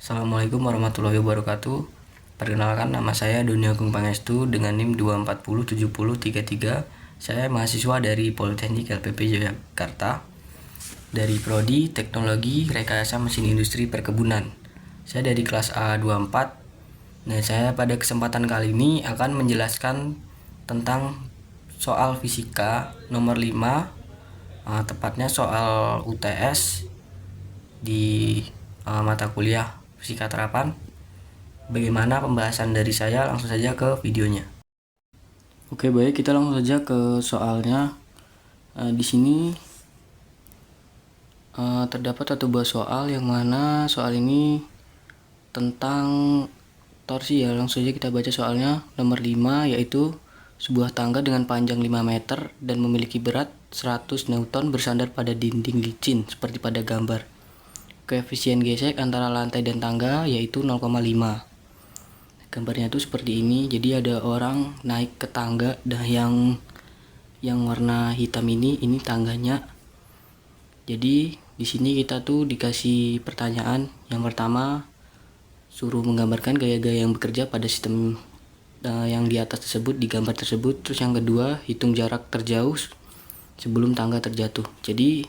Assalamualaikum warahmatullahi wabarakatuh. Perkenalkan, nama saya Doni Agung Pangestu dengan NIM 2407033. Saya mahasiswa dari Politeknik LPP Yogyakarta dari Prodi Teknologi Rekayasa Mesin Industri Perkebunan. Saya dari kelas A24. Nah, saya pada kesempatan kali ini akan menjelaskan tentang soal fisika nomor 5, tepatnya soal UTS di mata kuliah fisika terapan. Bagaimana pembahasan dari saya? Langsung saja ke videonya. Oke, baik, kita langsung saja ke soalnya. Di sini terdapat satu buah soal yang mana soal ini tentang torsi ya. Langsung saja kita baca soalnya. Nomor 5, yaitu sebuah tangga dengan panjang 5 meter dan memiliki berat 100 Newton bersandar pada dinding licin seperti pada gambar. Koefisien gesek antara lantai dan tangga yaitu 0,5. Gambarnya itu seperti ini. Jadi ada orang naik ke tangga, yang warna hitam ini tangganya. Jadi di sini kita tuh dikasih pertanyaan. Yang pertama, suruh menggambarkan gaya-gaya yang bekerja pada sistem yang di atas tersebut, di gambar tersebut. Terus yang kedua, hitung jarak terjauh sebelum tangga terjatuh. Jadi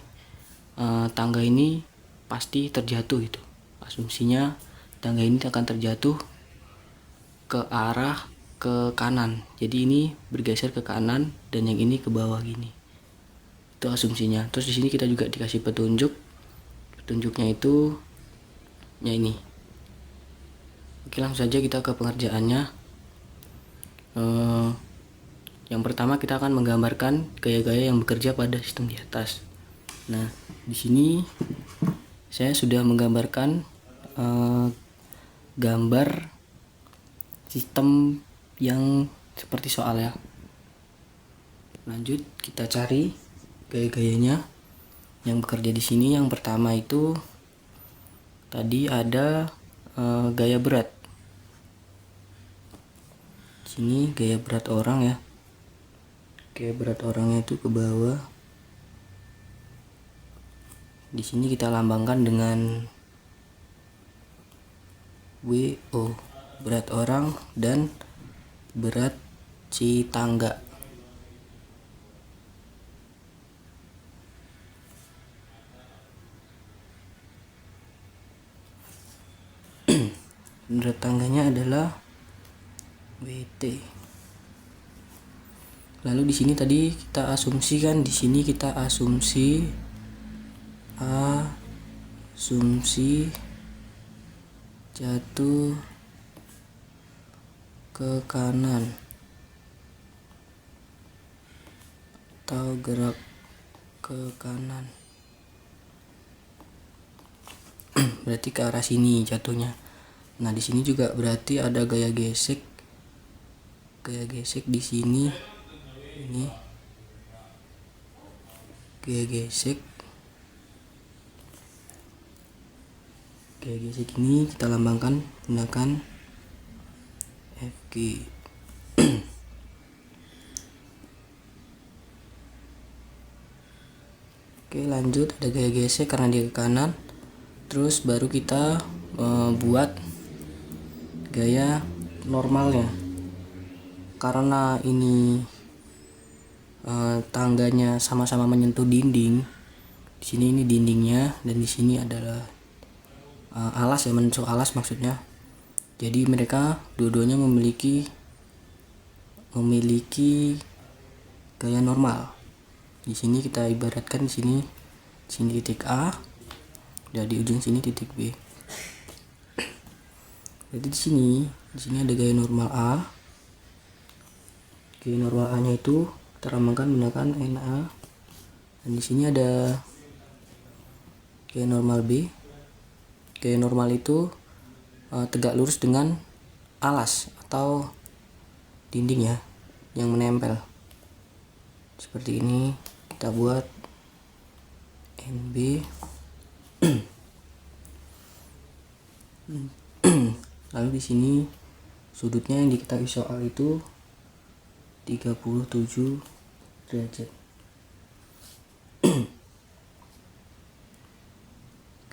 tangga ini pasti terjatuh itu. Asumsinya tangga ini akan terjatuh ke arah ke kanan. Jadi ini bergeser ke kanan dan yang ini ke bawah gini. Itu asumsinya. Terus di sini kita juga dikasih petunjuk. Petunjuknya itu ya ini. Oke, langsung saja kita ke pengerjaannya. Yang pertama kita akan menggambarkan gaya-gaya yang bekerja pada sistem di atas. Nah, di sini saya sudah menggambarkan gambar sistem yang seperti soal ya. Lanjut kita cari gaya-gayanya yang bekerja di sini. Yang pertama itu tadi ada gaya berat. Sini gaya berat orang ya. Gaya berat orangnya itu ke bawah. Di sini kita lambangkan dengan WO, berat orang, dan berat si tangga. Berat tangganya adalah WT. Lalu di sini tadi kita asumsikan, di sini kita asumsi jatuh ke kanan atau gerak ke kanan. Berarti ke arah sini jatuhnya. Nah, di sini juga berarti ada gaya gesek. Gaya gesek di sini. Ini gaya gesek. Gaya gesek ini kita lambangkan menggunakan FG. Oke, lanjut, ada gaya gesek karena dia ke kanan. Terus baru kita buat gaya normalnya. Karena ini tangganya sama-sama menyentuh dinding. Di sini ini dindingnya dan di sini adalah alas ya, menusuk alas maksudnya. Jadi mereka dua-duanya memiliki gaya normal. Di sini kita ibaratkan di sini titik A, dan di ujung sini titik B. Jadi di sini ada gaya normal A. Gaya normal A-nya itu terlambangkan menggunakan NA. Dan di sini ada gaya normal B. Gaya normal itu tegak lurus dengan alas atau dinding ya, yang menempel. Seperti ini kita buat NB. Lalu di sini sudutnya yang diketahui soal itu 37 derajat.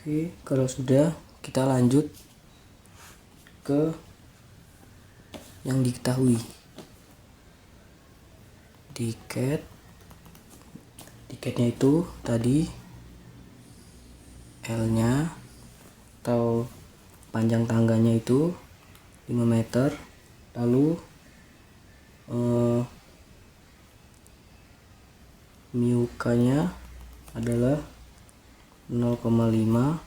Oke, kalau sudah kita lanjut ke yang diketahui. Tiketnya itu tadi L-nya atau panjang tangganya itu 5 meter, lalu MUK-nya adalah 0,5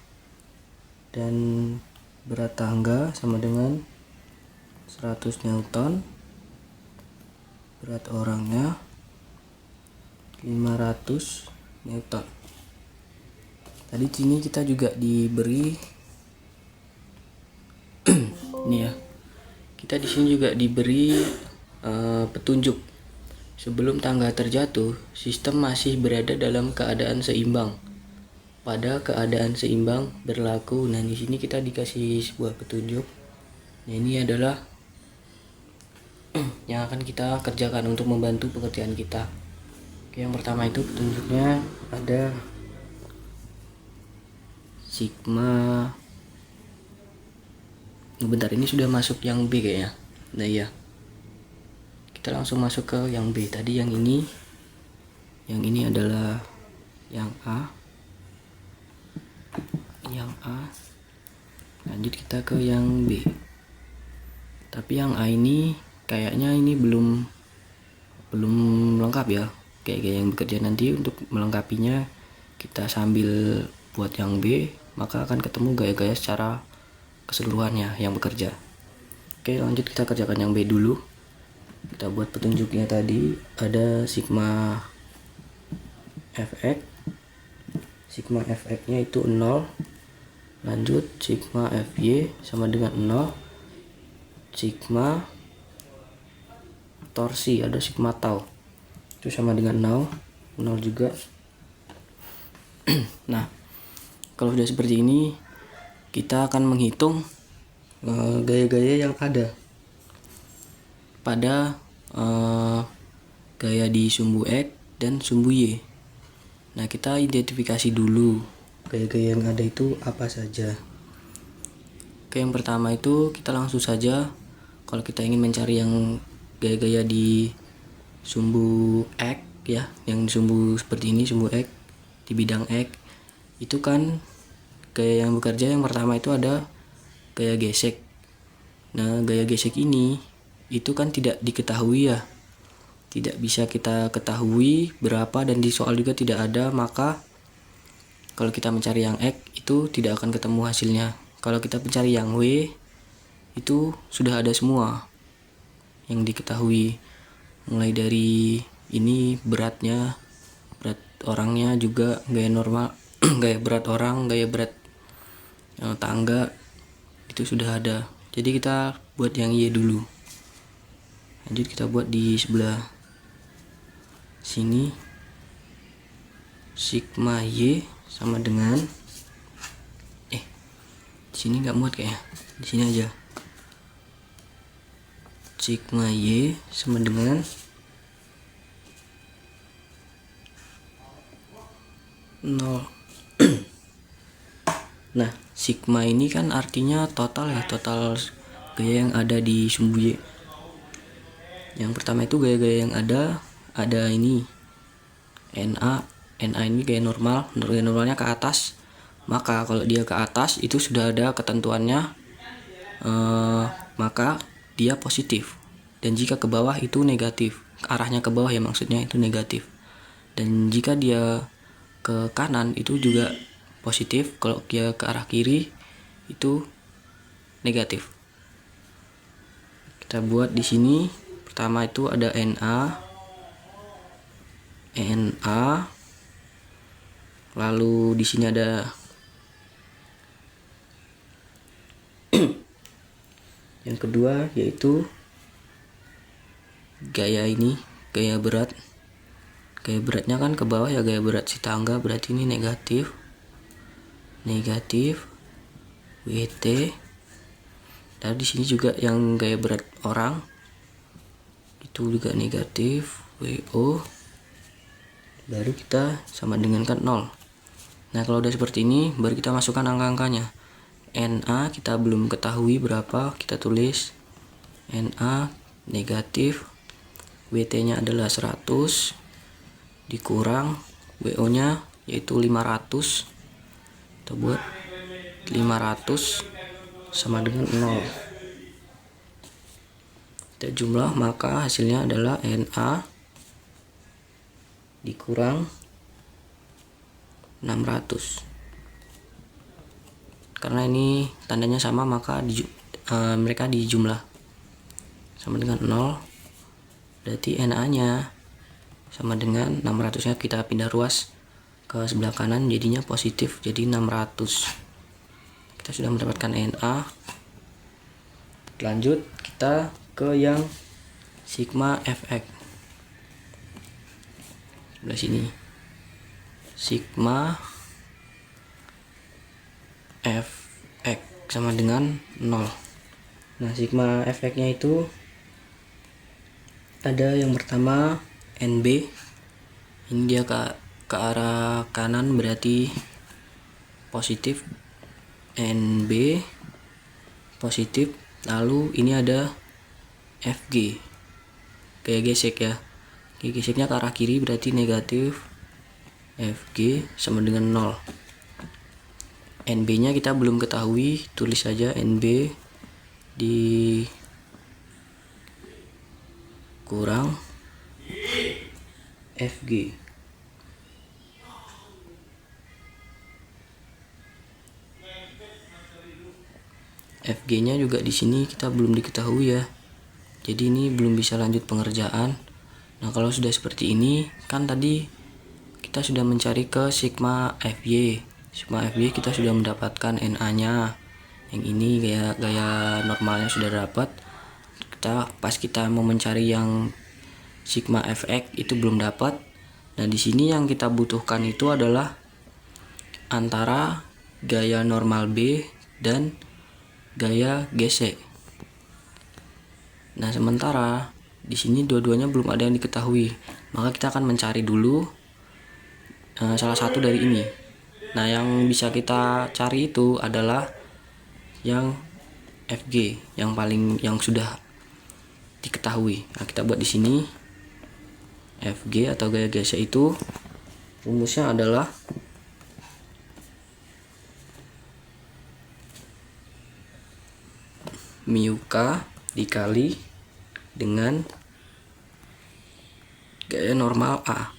dan berat tangga sama dengan 100 Newton, berat orangnya 500 Newton. Tadi sini kita juga diberi ini ya. Kita di sini juga diberi petunjuk. Sebelum tangga terjatuh, sistem masih berada dalam keadaan seimbang. Pada keadaan seimbang berlaku. Nah, di sini kita dikasih sebuah petunjuk. Nah, ini adalah yang akan kita kerjakan untuk membantu pekerjaan kita. Oke, yang pertama itu petunjuknya ada sigma. Bentar, ini sudah masuk yang B kayaknya. Nah iya, kita langsung masuk ke yang B. Tadi yang ini adalah yang A. Lanjut kita ke yang B. Tapi yang A ini kayaknya ini belum lengkap ya. Kayak yang bekerja nanti untuk melengkapinya kita sambil buat yang B, maka akan ketemu gaya-gaya secara keseluruhannya yang bekerja. Oke, lanjut kita kerjakan yang B dulu. Kita buat petunjuknya tadi ada sigma fx. Sigma fx nya itu 0. Lanjut sigma fy sama dengan 0. Sigma torsi ada sigma tau itu sama dengan 0 juga. Nah, kalau sudah seperti ini kita akan menghitung gaya-gaya yang ada pada gaya di sumbu X dan sumbu Y. Nah, kita identifikasi dulu gaya-gaya yang ada itu apa saja. Oke, yang pertama itu kita langsung saja, kalau kita ingin mencari yang gaya-gaya di sumbu X ya, yang sumbu seperti ini, sumbu X di bidang X, itu kan gaya yang bekerja yang pertama itu ada gaya gesek. Nah, gaya gesek ini itu kan tidak diketahui ya, tidak bisa kita ketahui berapa, dan di soal juga tidak ada. Maka kalau kita mencari yang X itu tidak akan ketemu hasilnya. Kalau kita mencari yang W itu sudah ada semua yang diketahui, mulai dari ini beratnya, berat orangnya juga, gaya normal, gaya berat orang, gaya berat tangga itu sudah ada. Jadi kita buat yang Y dulu. Lanjut kita buat di sebelah sini, sigma Y sama dengan di sini nggak muat kayaknya, di sini aja. Sigma Y sama dengan 0. Nah, sigma ini kan artinya total ya, total gaya yang ada di sumbu Y. Yang pertama itu gaya-gaya yang ada ini NA ini gaya normal, gaya normalnya ke atas. Maka kalau dia ke atas itu sudah ada ketentuannya, maka dia positif. Dan jika ke bawah itu negatif, arahnya ke bawah ya, maksudnya itu negatif. Dan jika dia ke kanan itu juga positif, kalau dia ke arah kiri itu negatif. Kita buat di sini. Pertama itu ada NA, lalu di sini ada yang kedua yaitu gaya ini, gaya berat. Gaya beratnya kan ke bawah ya, gaya berat si tangga, berarti ini negatif. WT. Dan di sini juga yang gaya berat orang itu juga negatif, WO. Baru kita sama dengan kan 0. Nah, kalau udah seperti ini baru kita masukkan angka-angkanya. NA kita belum ketahui berapa, kita tulis NA negatif, WT-nya adalah 100 dikurang WO nya yaitu 500. Kita buat 500 sama dengan 0. Kita jumlah, maka hasilnya adalah NA dikurang 600. Karena ini tandanya sama, maka mereka dijumlah sama dengan 0. Berarti NA nya sama dengan 600 nya kita pindah ruas ke sebelah kanan, jadinya positif, jadi 600. Kita sudah mendapatkan NA. Lanjut kita ke yang sigma Fx. Sebelah sini sigma Fx sama dengan 0. Nah, sigma Fx nya itu ada yang pertama NB, ini dia ke arah kanan berarti positif, NB positif. Lalu ini ada FG, kayak gesek ya, geseknya ke arah kiri berarti negatif, FG sama dengan 0. NB nya kita belum ketahui, tulis saja NB di kurang FG. FG-nya juga di sini kita belum diketahui ya. Jadi ini belum bisa lanjut pengerjaan. Nah, kalau sudah seperti ini, kan tadi kita sudah mencari ke sigma FY. Sigma FY kita sudah mendapatkan NA-nya. Yang ini gaya normalnya sudah dapat. Pas kita mau mencari yang sigma Fx itu belum dapat. Nah, di sini yang kita butuhkan itu adalah antara gaya normal B dan gaya gesek. Nah, sementara di sini dua-duanya belum ada yang diketahui, maka kita akan mencari dulu salah satu dari ini. Nah, yang bisa kita cari itu adalah yang FG, yang sudah diketahui. Nah, kita buat di sini FG atau gaya gesek itu rumusnya adalah mu K dikali dengan gaya normal A,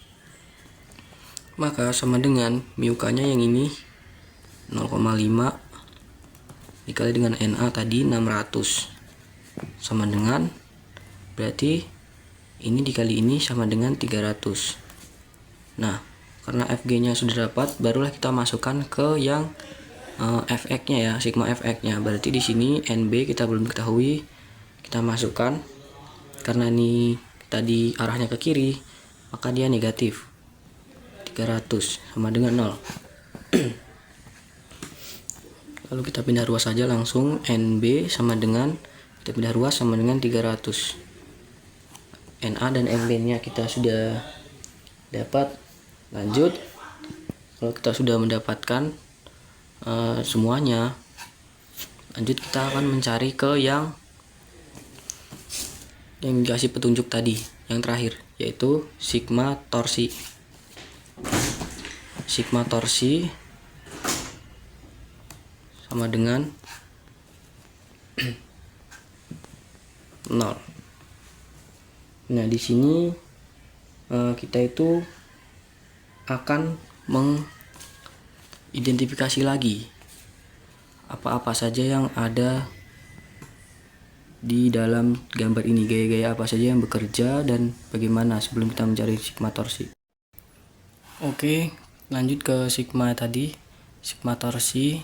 maka sama dengan mu K nya yang ini 0,5 dikali dengan NA tadi 600 sama dengan, berarti ini dikali ini sama dengan 300. Nah, karena FG nya sudah dapat, barulah kita masukkan ke yang Fx nya ya, sigma Fx nya. Berarti di sini NB kita belum ketahui, kita masukkan. Karena ini tadi arahnya ke kiri, maka dia negatif 300 sama dengan 0. Lalu kita pindah ruas saja langsung, NB sama dengan, kita pindah ruas sama dengan 300. NA dan NB nya kita sudah dapat. Lanjut, kalau kita sudah mendapatkan semuanya, lanjut kita akan mencari ke yang dikasih petunjuk tadi, yang terakhir, yaitu sigma torsi. Sigma torsi sama dengan 0. Nah, di sini kita itu akan mengidentifikasi lagi apa-apa saja yang ada di dalam gambar ini, gaya-gaya apa saja yang bekerja dan bagaimana sebelum kita mencari sigma torsi. Oke, lanjut ke sigma tadi, sigma torsi.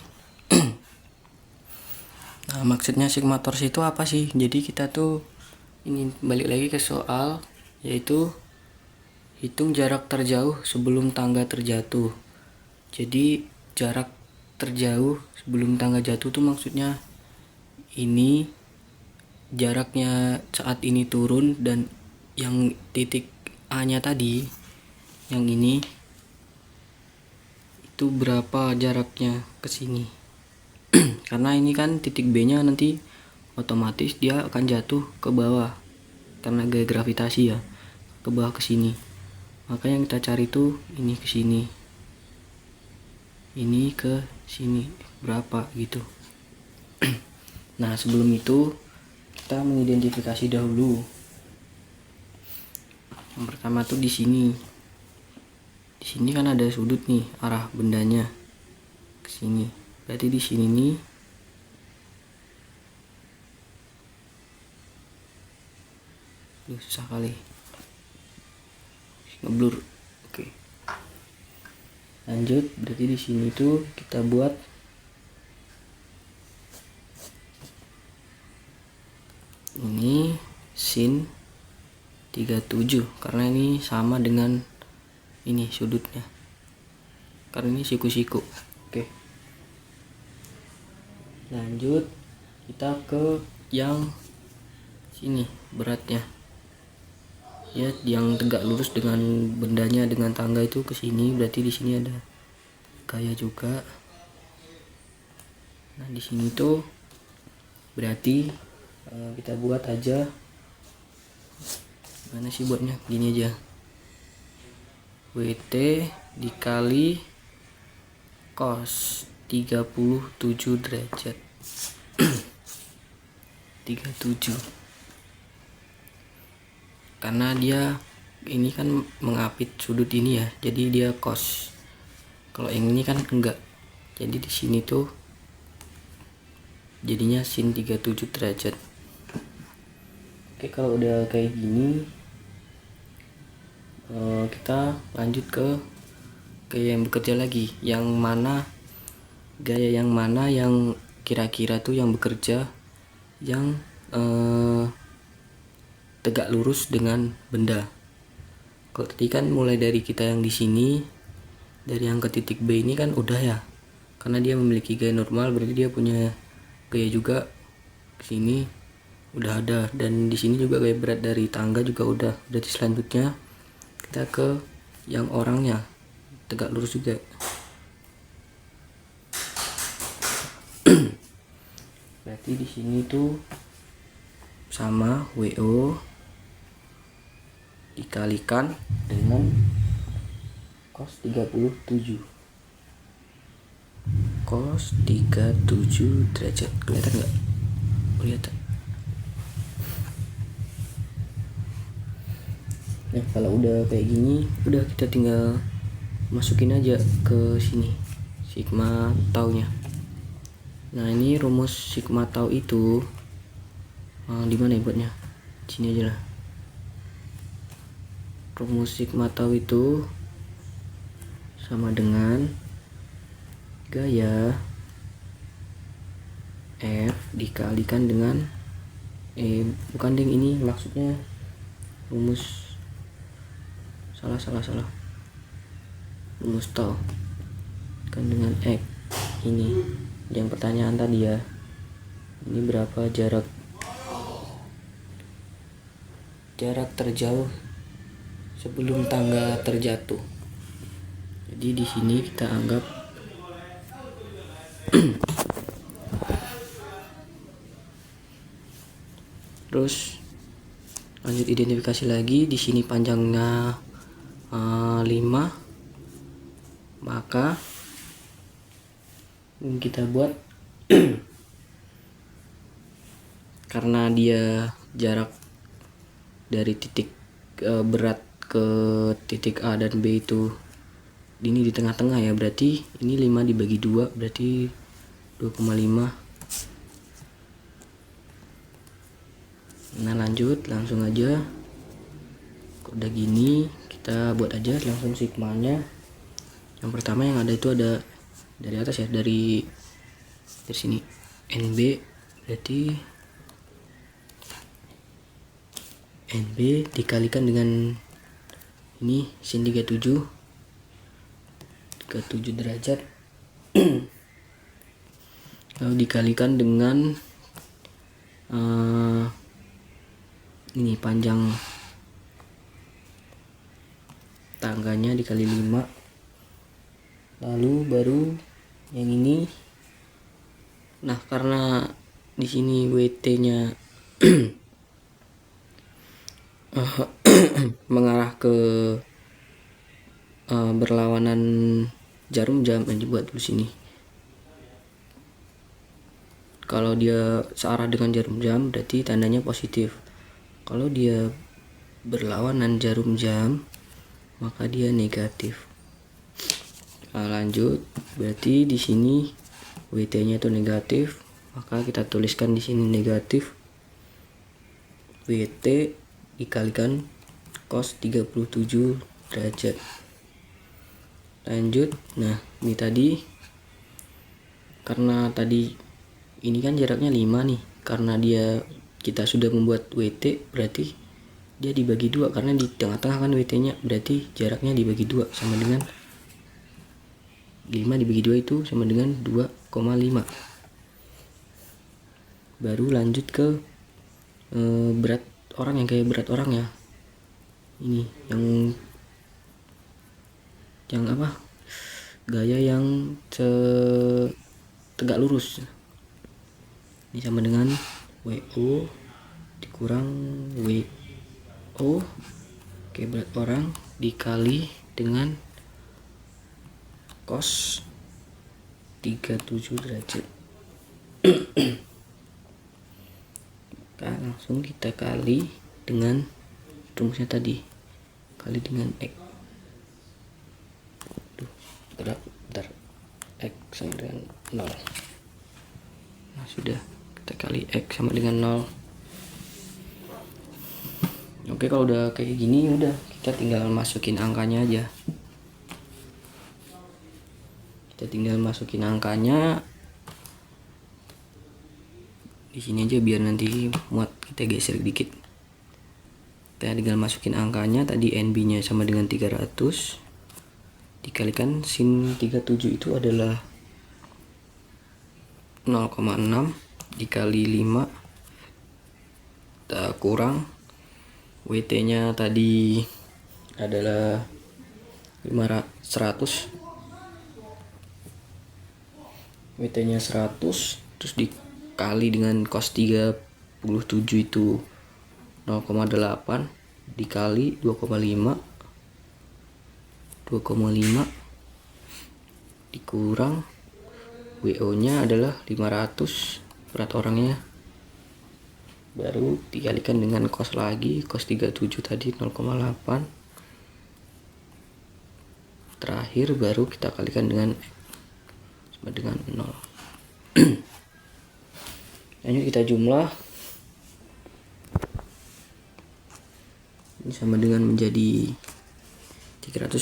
Nah, maksudnya sigma torsi itu apa sih? Jadi kita tuh ini balik lagi ke soal, yaitu hitung jarak terjauh sebelum tangga terjatuh. Jadi jarak terjauh sebelum tangga jatuh tuh maksudnya ini jaraknya saat ini turun, dan yang titik A nya tadi, yang ini itu berapa jaraknya ke sini. Karena ini kan titik B nya nanti otomatis dia akan jatuh ke bawah karena gaya gravitasi ya, ke bawah ke sini. Maka yang kita cari tuh ini ke sini, ini ke sini berapa gitu. Nah sebelum itu kita mengidentifikasi dahulu. Yang pertama tuh di sini. Di sini kan ada sudut nih, arah bendanya ke sini. Berarti di sini nih susah kali ngeblur. Oke. Lanjut, berarti di sini tuh kita buat ini sin 37 karena ini sama dengan ini sudutnya. Karena ini siku-siku. Oke. Lanjut kita ke yang sini beratnya. Ya, yang tegak lurus dengan bendanya dengan tangga itu ke sini, berarti di sini ada gaya juga. Nah, di sini tuh berarti kita buat aja, mana sih buatnya? Gini aja. WT dikali cos 37 derajat. 37. Karena dia ini kan mengapit sudut ini ya, jadi dia cos. Kalau yang ini kan enggak. Jadi di sini tuh jadinya sin 37 derajat. Oke, kalau udah kayak gini kita lanjut ke gaya yang bekerja lagi. Yang mana gaya yang mana yang kira-kira tuh yang bekerja yang tegak lurus dengan benda. Kalau tadi kan mulai dari kita yang di sini, dari yang ke titik B ini kan udah ya, karena dia memiliki gaya normal, berarti dia punya gaya juga ke sini udah ada, dan di sini juga gaya berat dari tangga juga udah. Berarti selanjutnya kita ke yang orangnya tegak lurus juga. Berarti di sini tuh sama WO dikalikan dengan cos 37. Cos 37 derajat. Kelihatan nggak? Kelihatan. Nah, kalau udah kayak gini, udah kita tinggal masukin aja ke sini sigma tau-nya. Nah, ini rumus sigma tau itu di mana ya buatnya? Sini aja lah. Rumus sigma tau itu sama dengan gaya F dikalikan dengan bukan ding, ini maksudnya rumus salah rumus tau kan dengan X. Ini yang pertanyaan tadi ya, ini berapa jarak terjauh sebelum tangga terjatuh. Jadi di sini kita anggap terus lanjut identifikasi lagi. Di sini panjangnya 5, maka kita buat karena dia jarak dari titik berat ke titik A dan B itu ini di tengah-tengah ya, berarti ini 5 dibagi 2 berarti 2,5. Nah, lanjut langsung aja. Udah gini kita buat aja langsung sigmanya. Yang pertama yang ada itu ada dari atas ya, dari sini NB, berarti NB dikalikan dengan ini sin 37 derajat lalu dikalikan dengan ini panjang tangganya dikali 5, lalu baru yang ini Nah, karena di sini WT-nya mengarah ke berlawanan jarum jam, ini buat dulu sini. Kalau dia searah dengan jarum jam berarti tandanya positif. Kalau dia berlawanan jarum jam maka dia negatif. Nah, lanjut, berarti di sini WT-nya itu negatif, maka kita tuliskan di sini negatif WT dikalikan cos 37 derajat. Lanjut, nah ini tadi karena tadi ini kan jaraknya 5 nih, karena kita sudah membuat WT berarti dia dibagi 2 karena di tengah-tengah kan WT-nya, berarti jaraknya dibagi 2 sama dengan 5 dibagi 2 itu sama dengan 2,5. Baru lanjut ke berat orang, yang kayak berat orang ya. Ini yang apa? Gaya yang tegak lurus. Ini sama dengan WO dikurang WO. Oke, berat orang dikali dengan cos 37 derajat. Nah, langsung kita kali dengan rumusnya tadi, kali dengan X. Bentar. X sama dengan 0. Nah, sudah kita kali X sama dengan 0. Oke, kalau udah kayak gini udah kita tinggal masukin angkanya aja. Di sini aja biar nanti muat kita geser dikit. Kita tinggal masukin angkanya, tadi NB-nya sama dengan 300 dikalikan sin 37 itu adalah 0,6 dikali 5 kita kurang WT-nya tadi adalah 100. WT-nya 100 terus dikali dengan cos 37 itu 0,8 dikali 2,5 dikurang WO-nya adalah 500 berat orangnya, baru dikalikan dengan cos lagi, cos 37 tadi 0,8, terakhir baru kita kalikan dengan sama dengan 0. Lanjut kita jumlah, ini sama dengan menjadi 300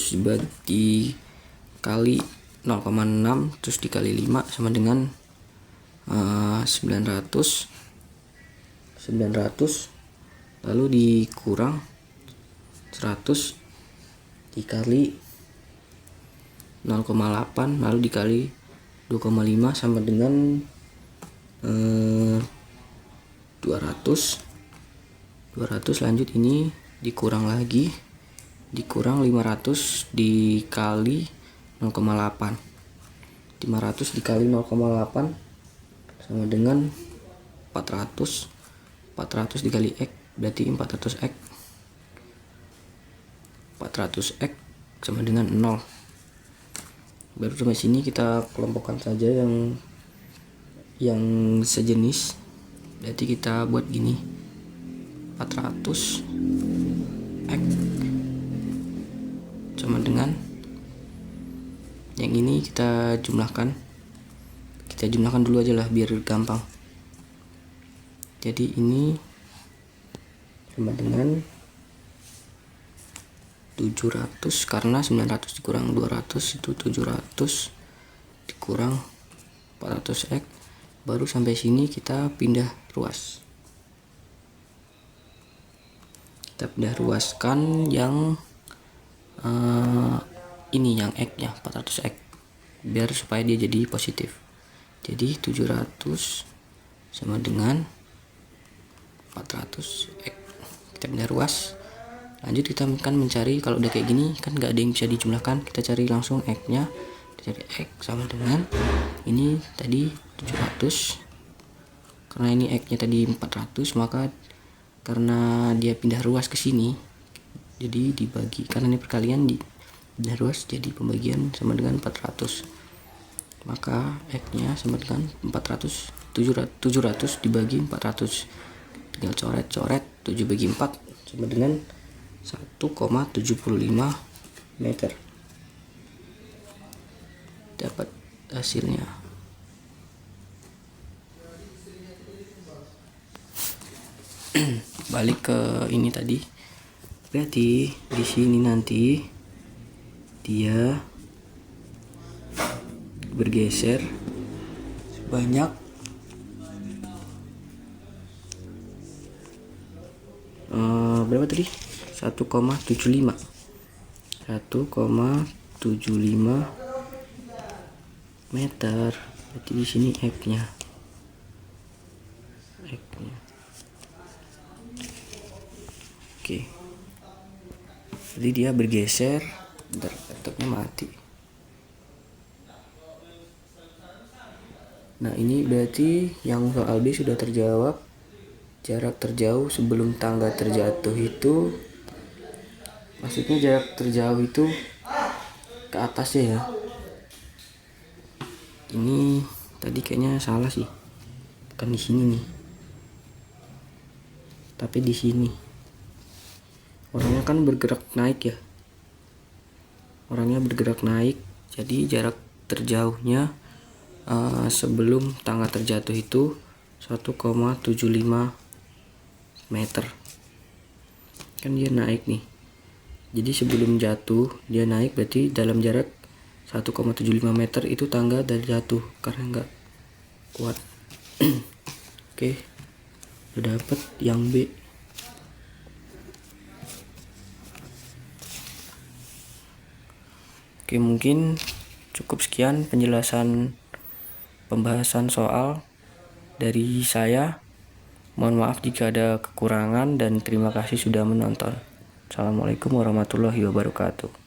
dikali 0,6 terus dikali 5 sama dengan 900 lalu dikurang 100 dikali 0,8 lalu dikali 2,5 sama dengan 200. Lanjut ini dikurang lagi, dikurang 500 dikali 0,8. 500 dikali 0,8 sama dengan 400. 400 dikali X berarti 400X. 400X sama dengan 0. Baru sampai sini kita kelompokkan saja yang sejenis. Berarti kita buat gini, 400 X sama dengan yang ini, kita jumlahkan dulu aja lah biar gampang. Jadi ini sama dengan 700 karena 900 dikurang 200 itu 700 dikurang 400X. Baru sampai sini kita pindah ruas. Kita pindah ruaskan yang ini, yang X nya 400X, biar supaya dia jadi positif. Jadi 700 sama dengan 400X. Kita pindah ruas. Lanjut kita akan mencari, kalau udah kayak gini kan nggak ada yang bisa dijumlahkan, kita cari langsung X nya kita cari X sama dengan ini tadi 700. Karena ini X nya tadi 400, maka karena dia pindah ruas ke sini, jadi dibagi, karena ini perkalian di pindah ruas, jadi pembagian sama dengan 400. Maka X nya sama dengan 700 dibagi 400. Tinggal coret-coret, 7 bagi 4 sama dengan 1,75 meter. Dapat hasilnya. Balik ke ini tadi. Berarti di sini nanti dia bergeser sebanyak berapa tadi? 1,75 meter. Berarti di sini X-nya. Oke. Jadi dia bergeser. Bentar, laptopnya mati. Nah, ini berarti yang soal B sudah terjawab. Jarak terjauh sebelum tangga terjatuh itu, maksudnya jarak terjauh itu ke atasnya ya. Ini tadi kayaknya salah sih, bukan di sini nih, tapi di sini. Orangnya kan bergerak naik ya, jadi jarak terjauhnya sebelum tangga terjatuh itu 1,75 meter. Kan dia naik nih, jadi sebelum jatuh dia naik, berarti dalam jarak 1,75 meter itu tangga dari jatuh karena nggak kuat. Oke, udah dapet yang B. Oke, mungkin cukup sekian penjelasan pembahasan soal dari saya. Mohon maaf jika ada kekurangan dan terima kasih sudah menonton. Assalamualaikum warahmatullahi wabarakatuh.